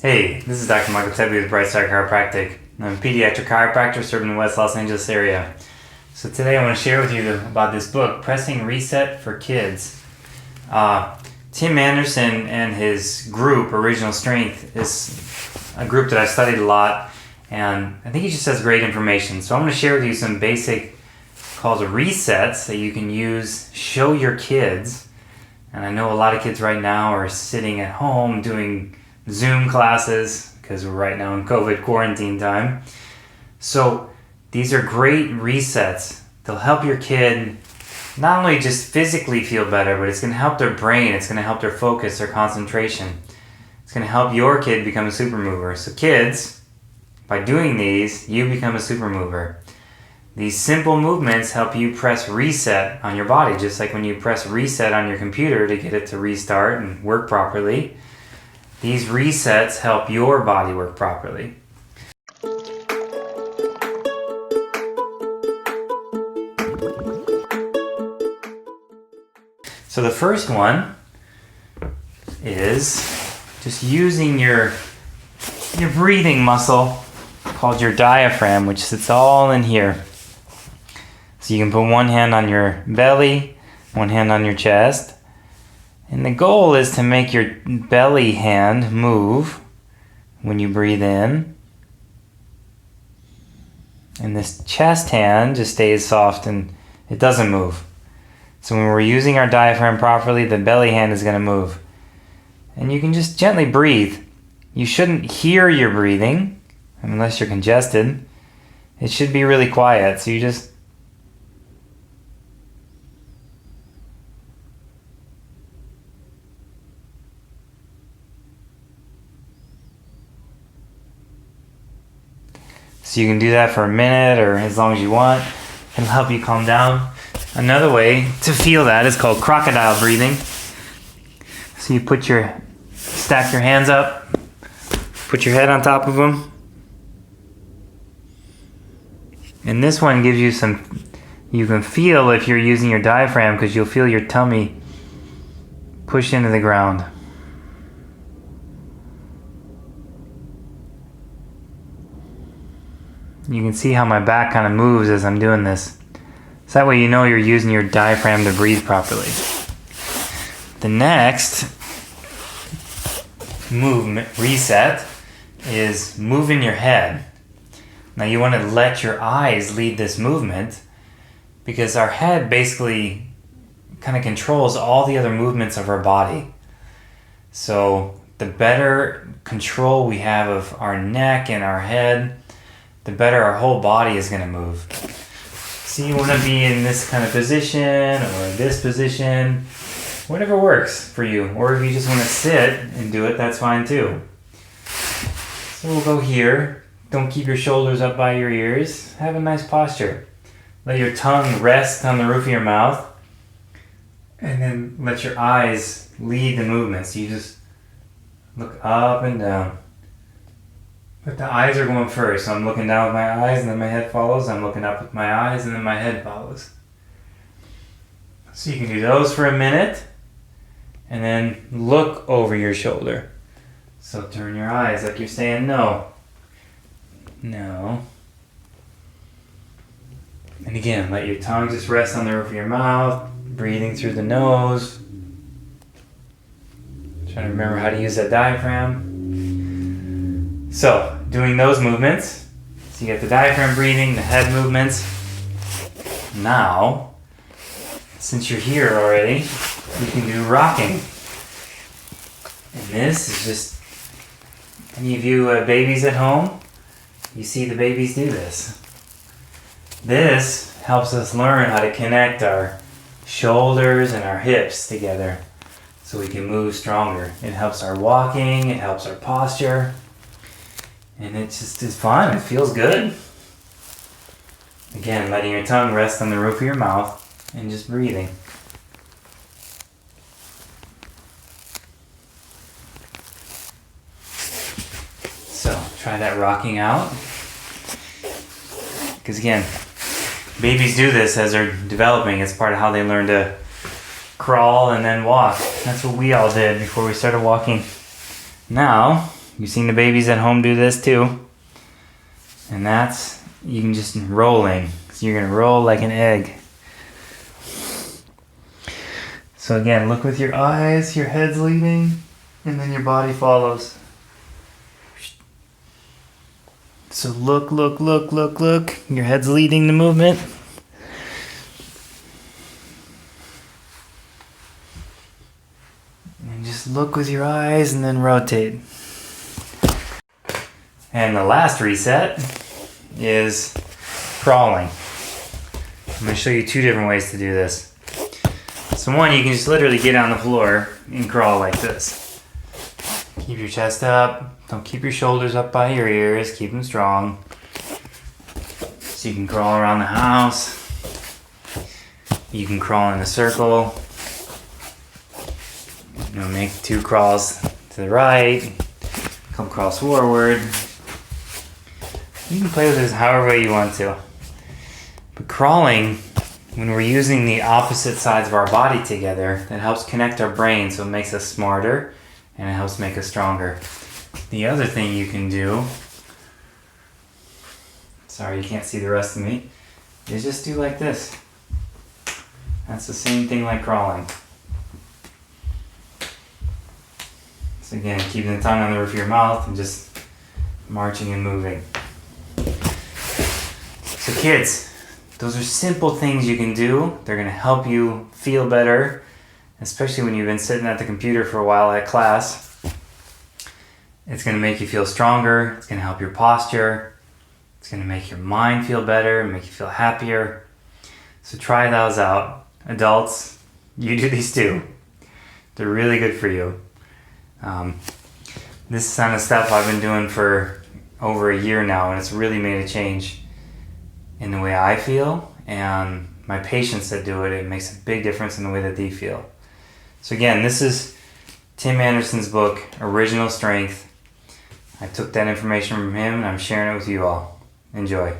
Hey, this is Dr. Michael Tebbe with Bright Star Chiropractic. I'm a pediatric chiropractor serving in the West Los Angeles area. So today I want to share with you about this book, Pressing Reset for Kids. Tim Anderson and his group, Original Strength, is a group that I've studied a lot, and I think he just has great information. So I'm going to share with you some basic called resets that you can use, show your kids. And I know a lot of kids right now are sitting at home doing Zoom classes because we're right now in COVID quarantine time. So these are great resets. They'll help your kid not only just physically feel better, but it's going to help their brain. It's going to help their focus, their concentration. It's going to help your kid become a super mover. So kids, by doing these, you become a super mover. These simple movements help you press reset on your body, just like when you press reset on your computer to get it to restart and work properly. These resets help your body work properly. So the first one is just using your breathing muscle called your diaphragm, which sits all in here. So you can put one hand on your belly, one hand on your chest. And the goal is to make your belly hand move when you breathe in. And this chest hand just stays soft and it doesn't move. So when we're using our diaphragm properly, the belly hand is going to move. And you can just gently breathe. You shouldn't hear your breathing unless you're congested. It should be really quiet. So you just So you can do that for a minute or as long as you want. It'll help you calm down. Another way to feel that is called crocodile breathing. So you stack your hands up, put your head on top of them. And this one gives you you can feel if you're using your diaphragm because you'll feel your tummy push into the ground. You can see how my back kind of moves as I'm doing this. So that way you know you're using your diaphragm to breathe properly. The next movement reset is moving your head. Now you want to let your eyes lead this movement because our head basically kind of controls all the other movements of our body. So the better control we have of our neck and our head, the better our whole body is going to move. So you want to be in this kind of position or this position, whatever works for you. Or if you just want to sit and do it, that's fine too. So we'll go here. Don't keep your shoulders up by your ears. Have a nice posture. Let your tongue rest on the roof of your mouth. And then let your eyes lead the movement. So you just look up and down. But the eyes are going first. So I'm looking down with my eyes and then my head follows. I'm looking up with my eyes and then my head follows. So you can do those for a minute and then look over your shoulder. So turn your eyes like you're saying no. No. And again, let your tongue just rest on the roof of your mouth, breathing through the nose. Trying to remember how to use that diaphragm. So, doing those movements, so you get the diaphragm breathing, the head movements. Now, since you're here already, you can do rocking. And this is just, any of you babies at home, you see the babies do this. This helps us learn how to connect our shoulders and our hips together so we can move stronger. It helps our walking, it helps our posture. And it just is fun. It feels good. Again, letting your tongue rest on the roof of your mouth and just breathing. So, try that rocking out. Because again, babies do this as they're developing. It's part of how they learn to crawl and then walk. That's what we all did before we started walking. Now, You've seen the babies at home do this too. And that's, you can just rolling. So you're gonna roll like an egg. So again, look with your eyes, your head's leading, and then your body follows. So look, look, look, look, look. Your head's leading the movement. And just look with your eyes and then rotate. And the last reset is crawling. I'm going to show you 2 different ways to do this. So one, you can just literally get on the floor and crawl like this. Keep your chest up. Don't keep your shoulders up by your ears. Keep them strong. So you can crawl around the house. You can crawl in a circle. Make 2 crawls to the right. Come crawls forward. You can play with this however way you want to. But crawling, when we're using the opposite sides of our body together, that helps connect our brain, so it makes us smarter and it helps make us stronger. The other thing you can do, sorry you can't see the rest of me, is just do like this. That's the same thing like crawling. So again, keeping the tongue on the roof of your mouth and just marching and moving. So kids, those are simple things you can do. They're gonna help you feel better, especially when you've been sitting at the computer for a while at class. It's gonna make you feel stronger. It's gonna help your posture. It's gonna make your mind feel better and make you feel happier. So try those out. Adults, you do these too. They're really good for you. This kind of stuff I've been doing for over a year now, and it's really made a change in the way I feel, and my patients that do it, it makes a big difference in the way that they feel. So again, this is Tim Anderson's book, Original Strength. I took that information from him and I'm sharing it with you all. Enjoy.